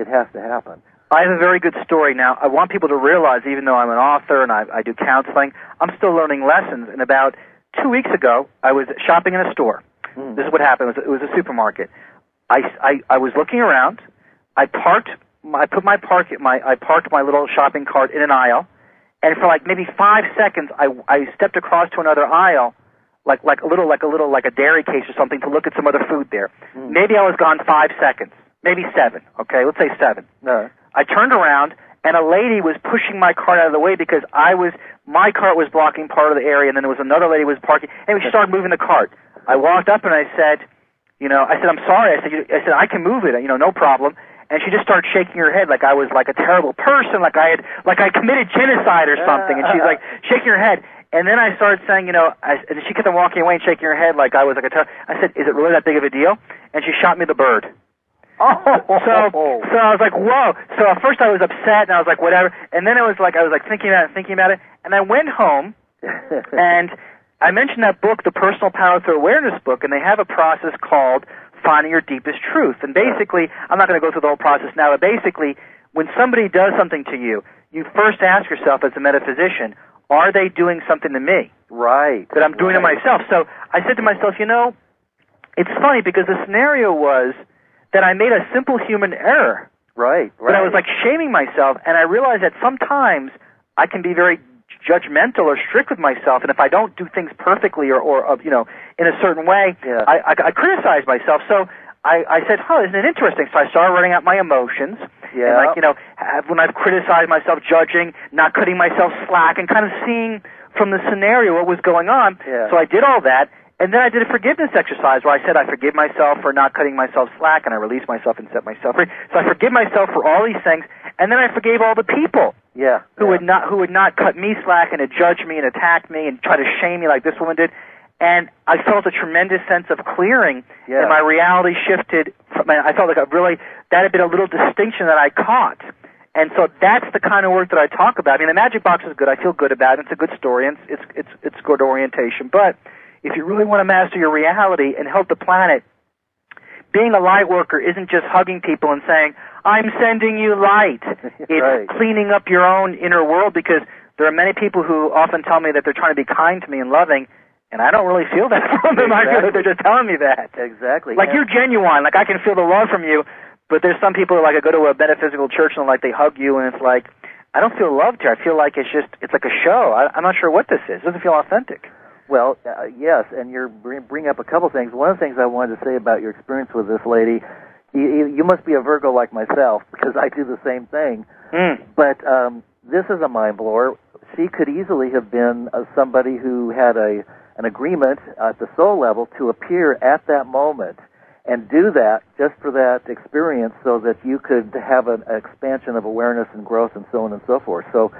has to happen. I have a very good story. Now, I want people to realize, even though I'm an author and I do counseling, I'm still learning lessons. And about 2 weeks ago, I was shopping in a store. This is what happened. It was a supermarket. I was looking around. I parked my little shopping cart in an aisle, and for like maybe 5 seconds, I stepped across to another aisle, like a dairy case or something, to look at some other food there. Maybe I was gone 5 seconds, maybe 7. Okay, let's say 7. I turned around, and a lady was pushing my cart out of the way because my cart was blocking part of the area, and then there was another lady who was parking. Anyway, she started moving the cart. I walked up and I said, I'm sorry. I said, I can move it, no problem. And she just started shaking her head like I was like a terrible person, like I committed genocide or something. And she's like shaking her head. And then I started saying, and she kept on walking away and shaking her head like I was like I said, is it really that big of a deal? And she shot me the bird. So I was like, whoa. So at first I was upset, and I was like, whatever. And then I was thinking about it. And I went home, and I mentioned that book, the Personal Power Through Awareness book, and they have a process called Finding Your Deepest Truth. And basically, I'm not going to go through the whole process now, but basically, when somebody does something to you, you first ask yourself as a metaphysician, are they doing something to me? Right. That I'm doing to myself. So I said to myself, it's funny because the scenario was that I made a simple human error. Right. But I was like shaming myself, and I realized that sometimes I can be very judgmental or strict with myself, and if I don't do things perfectly or in a certain way, I criticize myself. So I said, isn't it interesting? So I started writing out my emotions, and when I've criticized myself, judging, not cutting myself slack, and kind of seeing from the scenario what was going on. So I did all that. And then I did a forgiveness exercise where I said I forgive myself for not cutting myself slack, and I release myself and set myself free. So I forgive myself for all these things, and then I forgave all the people who would not cut me slack and to judge me and attack me and try to shame me like this woman did. And I felt a tremendous sense of clearing, and my reality shifted. I felt like that had been a little distinction that I caught. And so that's the kind of work that I talk about. I mean, the Magic Box is good. I feel good about it. It's a good story, and it's good orientation. But if you really want to master your reality and help the planet, being a light worker isn't just hugging people and saying, I'm sending you light. It's cleaning up your own inner world, because there are many people who often tell me that they're trying to be kind to me and loving, and I don't really feel that from them. I feel that they're just telling me that. Exactly. Like, you're genuine. Like, I can feel the love from you. But there's some people who, like, I go to a metaphysical church and, like, they hug you, and it's like, I don't feel loved here. I feel like it's like a show. I'm not sure what this is. It doesn't feel authentic. Well, yes, and you're bring up a couple things. One of the things I wanted to say about your experience with this lady, you must be a Virgo like myself, because I do the same thing. But this is a mind blower. She could easily have been somebody who had an agreement at the soul level to appear at that moment and do that just for that experience, so that you could have an expansion of awareness and growth and so on and so forth. So,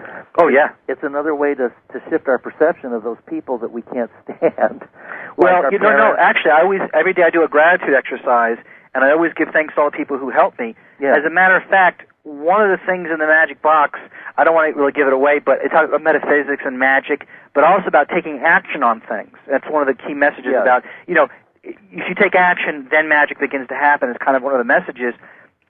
it's another way to shift our perception of those people that we can't stand. Well, no. Actually, every day I do a gratitude exercise, and I always give thanks to all the people who help me. Yeah. As a matter of fact, one of the things in the Magic Box, I don't want to really give it away, but it's about metaphysics and magic, but also about taking action on things. That's one of the key messages about, if you take action, then magic begins to happen. It's kind of one of the messages.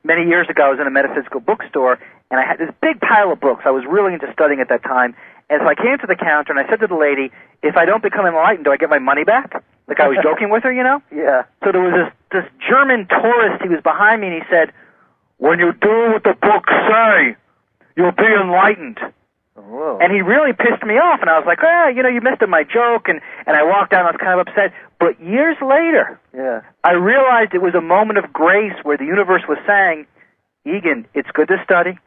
Many years ago, I was in a metaphysical bookstore, and I had this big pile of books. I was really into studying at that time. And so I came to the counter, and I said to the lady, if I don't become enlightened, do I get my money back? Like, I was joking with her, Yeah. So there was this German tourist. He was behind me, and he said, when you do what the books say, you'll be enlightened. Whoa. And he really pissed me off, and I was like, you missed my joke, and I walked out, and I was kind of upset. But years later, I realized it was a moment of grace where the universe was saying, Egan, it's good to study,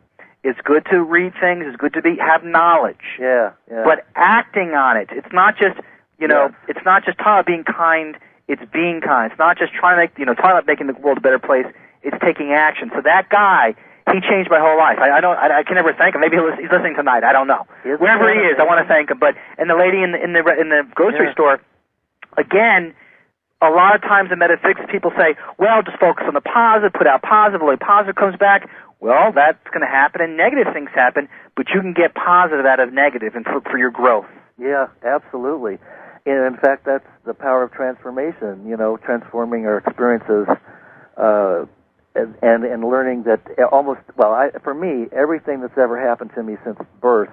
it's good to read things, it's good to have knowledge. But acting on it, it's not just, it's not just talking about being kind, it's being kind. It's not just trying to talking about making the world a better place, it's taking action. So that guy, he changed my whole life. I can never thank him. Maybe he's listening tonight. I don't know. Wherever he is, I want to thank him. And the lady in the grocery store, again, a lot of times in metaphysics, people say, well, just focus on the positive, put out positive, the positive comes back. Well, that's going to happen, and negative things happen, but you can get positive out of negative and for your growth. Yeah, absolutely. And in fact, that's the power of transformation, transforming our experiences and learning that for me, everything that's ever happened to me since birth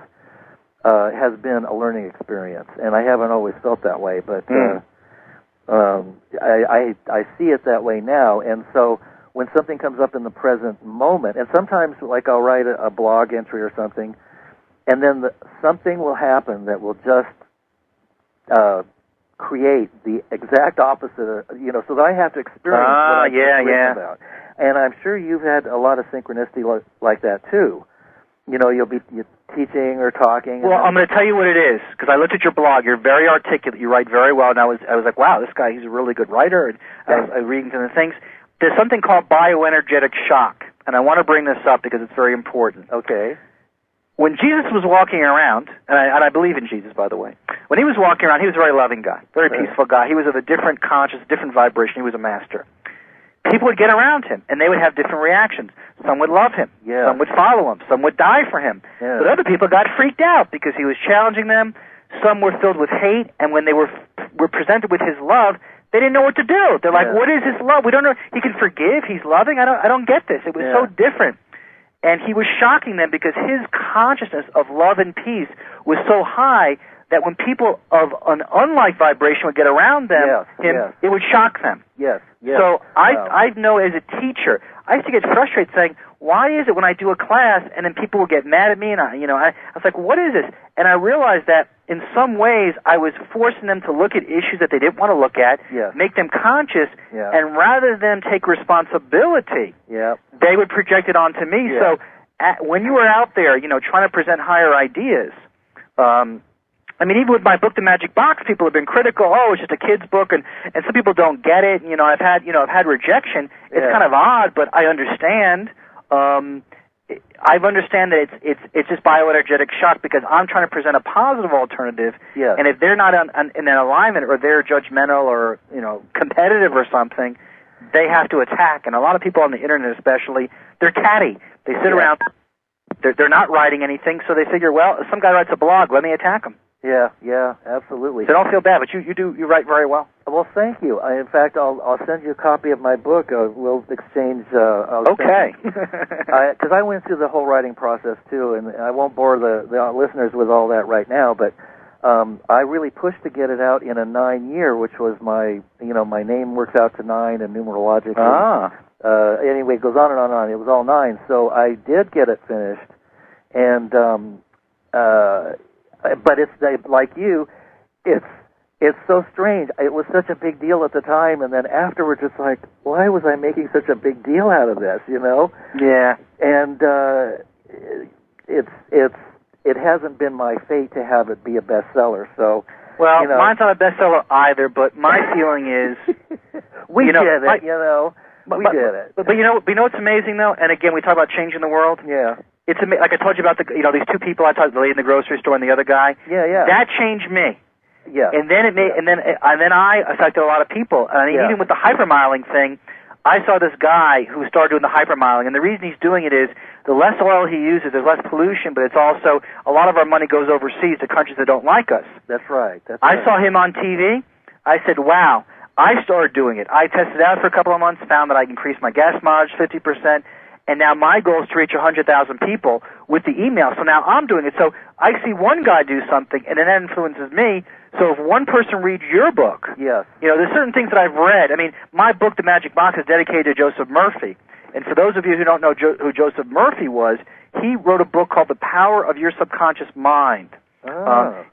has been a learning experience, and I haven't always felt that way, but I see it that way now. And so when something comes up in the present moment, and sometimes, like, I'll write a blog entry or something, and then something will happen that will just create the exact opposite, so that I have to experience what I'm written about. And I'm sure you've had a lot of synchronicity like that too. You'll be teaching or talking. Well, I'm going to tell you what it is, because I looked at your blog. You're very articulate. You write very well, and I was like, wow, this guy, he's a really good writer. And I was reading some of the things. There's something called bioenergetic shock, and I want to bring this up because it's very important. Okay. When Jesus was walking around, and I believe in Jesus, by the way, when he was walking around, he was a very loving guy, very peaceful guy. He was of a different consciousness, different vibration. He was a master. People would get around him, and they would have different reactions. Some would love him. Yeah. Some would follow him. Some would die for him. Yeah. But other people got freaked out because he was challenging them. Some were filled with hate, and when they were presented with his love, they didn't know what to do. They're like, what is his love? We don't know. He can forgive. He's loving. I don't get this. It was so different. And he was shocking them because his consciousness of love and peace was so high that when people of an unlike vibration would get around them, it would shock them. Yes. So I know as a teacher, I used to get frustrated saying, why is it when I do a class and then people will get mad at me, and I was like, what is this? And I realized that in some ways I was forcing them to look at issues that they didn't want to look at, make them conscious, and rather than take responsibility, they would project it onto me. So when you were out there, trying to present higher ideas, even with my book, The Magic Box, people have been critical. Oh, it's just a kid's book, and some people don't get it. I've had rejection. It's kind of odd, but I understand. I understand that it's just bioenergetic shock because I'm trying to present a positive alternative, and if they're not in an alignment or they're judgmental or competitive or something, they have to attack. And a lot of people on the internet, especially, they're catty. They sit around. They're not writing anything, so they figure, well, if some guy writes a blog, let me attack him. Yeah, absolutely. So don't feel bad, but you write very well. Well, thank you. In fact, I'll send you a copy of my book. We'll exchange. Okay. Because I went through the whole writing process too, and I won't bore the listeners with all that right now. But I really pushed to get it out in a 9-year, which was my name works out to 9 and numerologically. Anyway, it goes on and on and on. It was all 9, so I did get it finished, and but it's like you, it's so strange. It was such a big deal at the time, and then afterwards, it's like, why was I making such a big deal out of this? Yeah. And it hasn't been my fate to have it be a bestseller. So. Well, mine's not a bestseller either, but my feeling is, we did it. We did it. But you know what's amazing though? And again, we talk about changing the world. Yeah. It's like I told you about these two people I talked, the lady in the grocery store and the other guy. Yeah. That changed me. Yeah. And then I affected a lot of people. And even with the hypermiling thing, I saw this guy who started doing the hypermiling, and the reason he's doing it is the less oil he uses, there's less pollution, but it's also a lot of our money goes overseas to countries that don't like us. That's right. I saw him on TV. I said, wow. I started doing it. I tested it out for a couple of months, found that I increased my gas mileage 50%, and now my goal is to reach 100,000 people with the email. So now I'm doing it. So I see one guy do something, and then that influences me. So if one person reads your book, yes. There's certain things that I've read. I mean, my book, The Magic Box, is dedicated to Joseph Murphy. And for those of you who don't know who Joseph Murphy was, he wrote a book called The Power of Your Subconscious Mind.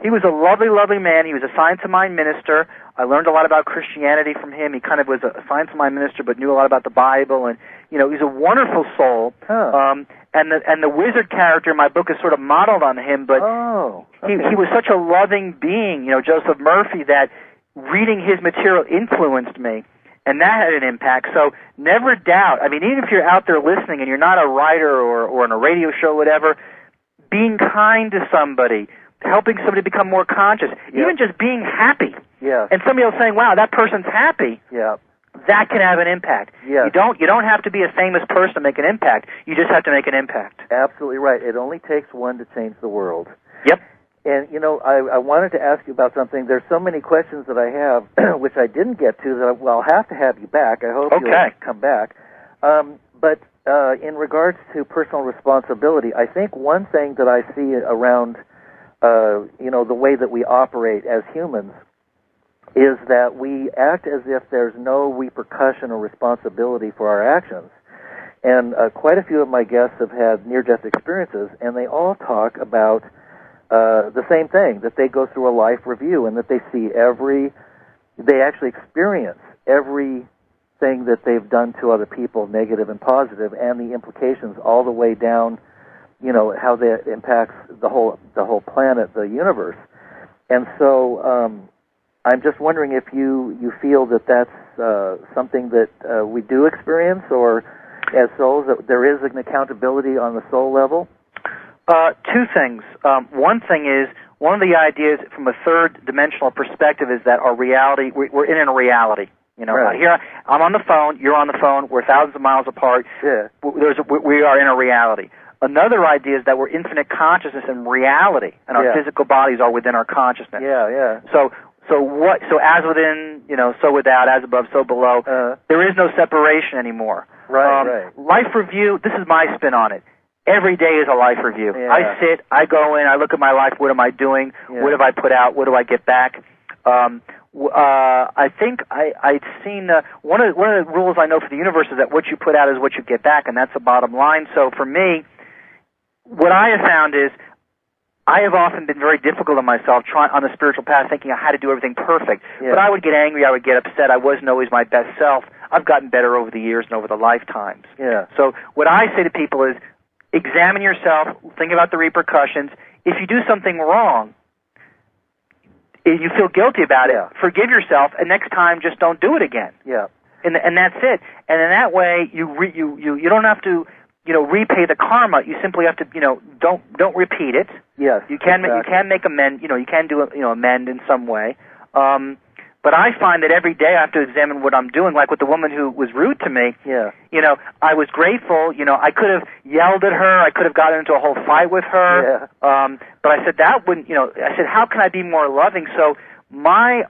He was a lovely, lovely man. He was a Science of Mind minister. I learned a lot about Christianity from him. He kind of was a Science of Mind minister, but knew a lot about the Bible. And he's a wonderful soul. And the wizard character in my book is sort of modeled on him. But he was such a loving being, Joseph Murphy, that reading his material influenced me, and that had an impact. So never doubt. I mean, even if you're out there listening and you're not a writer or on a radio show, whatever, being kind to somebody, helping somebody become more conscious, even just being happy. Yeah. And somebody else saying, wow, that person's happy. Yeah. That can have an impact. Yeah. You don't have to be a famous person to make an impact. You just have to make an impact. Absolutely right. It only takes one to change the world. Yep. And, I wanted to ask you about something. There's so many questions that I have, which I didn't get to, that I'll have to have you back. I hope you'll come back. But in regards to personal responsibility, I think one thing that I see around the way that we operate as humans is that we act as if there's no repercussion or responsibility for our actions. And quite a few of my guests have had near-death experiences, and they all talk about the same thing, that they go through a life review and that they see they actually experience everything that they've done to other people, negative and positive, and the implications all the way down, how that impacts the whole planet, the universe. And so I'm just wondering if you feel that that's something that we do experience, or as souls, that there is an accountability on the soul level? Two things. One thing is, one of the ideas from a third dimensional perspective is that our reality, we're in a reality. Right. Here I'm on the phone, you're on the phone, we're thousands of miles apart. Yeah. We are in a reality. Another idea is that we're infinite consciousness in reality, and our physical bodies are within our consciousness. Yeah. So as within, so without, as above, so below. There is no separation anymore. Right. Life review. This is my spin on it. Every day is a life review. Yeah. I sit, I go in, I look at my life. What am I doing? Yeah. What have I put out? What do I get back? I think I'd seen one of the rules I know for the universe is that what you put out is what you get back, and that's the bottom line. So for me, what I have found is I have often been very difficult on myself on the spiritual path, thinking I had to do everything perfect. Yeah. But I would get angry, I would get upset, I wasn't always my best self. I've gotten better over the years and over the lifetimes. Yeah. So what I say to people is, examine yourself, think about the repercussions. If you do something wrong, if you feel guilty about it, forgive yourself, and next time just don't do it again. Yeah. And that's it. And in that way, you don't have to, repay the karma. You simply have to, don't repeat it. Yes. You can make amend. You can do amend in some way. But I find that every day I have to examine what I'm doing. Like with the woman who was rude to me. Yeah. I was grateful. I could have yelled at her. I could have gotten into a whole fight with her. Yeah. But I said that wouldn't. I said, how can I be more loving? So my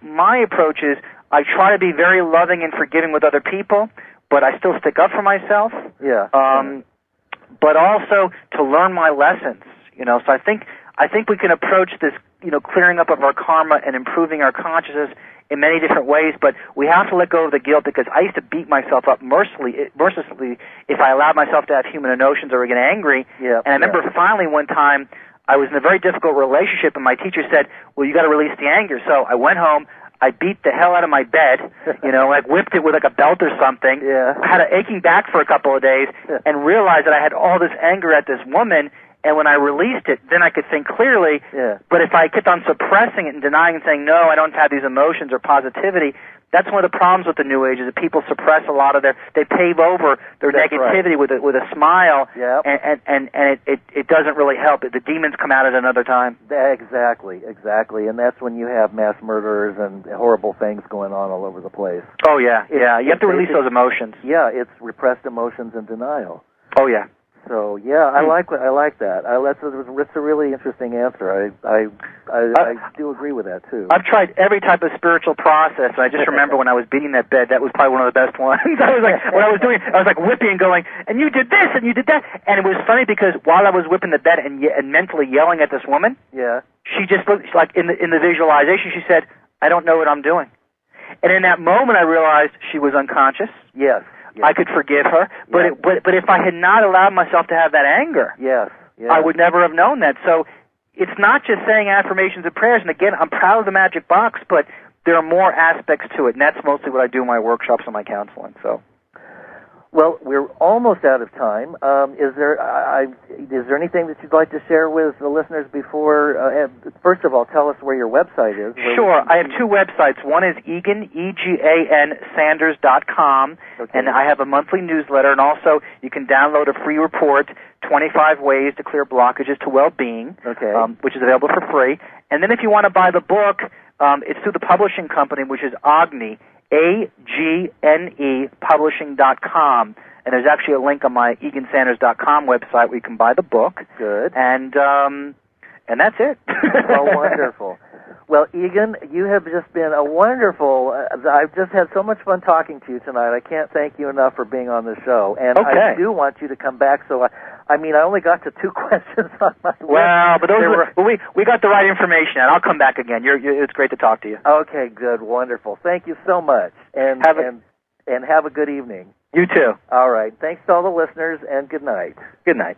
approach is I try to be very loving and forgiving with other people, but I still stick up for myself. Yeah. But also to learn my lessons. So I think we can approach this, clearing up of our karma and improving our consciousness in many different ways, but we have to let go of the guilt, because I used to beat myself up mercilessly if I allowed myself to have human emotions or get angry. Yeah. And I remember finally one time I was in a very difficult relationship, and my teacher said, well, you got to release the anger. So I went home, I beat the hell out of my bed, like whipped it with like a belt or something. Yeah. I had an aching back for a couple of days and realized that I had all this anger at this woman. And when I released it, then I could think clearly. Yeah. But if I kept on suppressing it and denying and saying, no, I don't have these emotions or positivity, that's one of the problems with the New Age, is that people suppress a lot of they pave over their negativity with a smile, and it doesn't really help. The demons come out at another time. Exactly. And that's when you have mass murderers and horrible things going on all over the place. Oh, yeah. You have to release those emotions. Yeah, it's repressed emotions and denial. Oh, yeah. So yeah, I like that. That's a really interesting answer. I do agree with that too. I've tried every type of spiritual process, and I just remember when I was beating that bed, that was probably one of the best ones. I was like whipping and going, and you did this and you did that, and it was funny because while I was whipping the bed and mentally yelling at this woman, she just looked like in the visualization. She said, "I don't know what I'm doing," and in that moment, I realized she was unconscious. Yes. I could forgive her, but if I had not allowed myself to have that anger, I would never have known that. So it's not just saying affirmations and prayers. And again, I'm proud of the magic box, but there are more aspects to it, and that's mostly what I do in my workshops and my counseling. So, well, we're almost out of time. Is there anything that you'd like to share with the listeners before? First of all, tell us where your website is. Sure. I have two websites. One is Egan, EGAN, Sanders.com, and I have a monthly newsletter, and also you can download a free report, 25 Ways to Clear Blockages to Well-Being, which is available for free. And then if you want to buy the book, it's through the publishing company, which is Agni, AGNE publishing.com, and there's actually a link on my EganSanders.com website where you can buy the book. Good. And that's it. Well, wonderful. Well, Egan, you have just been a wonderful... I've just had so much fun talking to you tonight. I can't thank you enough for being on the show. And I do want you to come back, so I only got to 2 questions on my list. Well, but we got the right information, and I'll come back again. It's great to talk to you. Okay, good, wonderful. Thank you so much, and have a good evening. You too. All right. Thanks to all the listeners, and good night. Good night.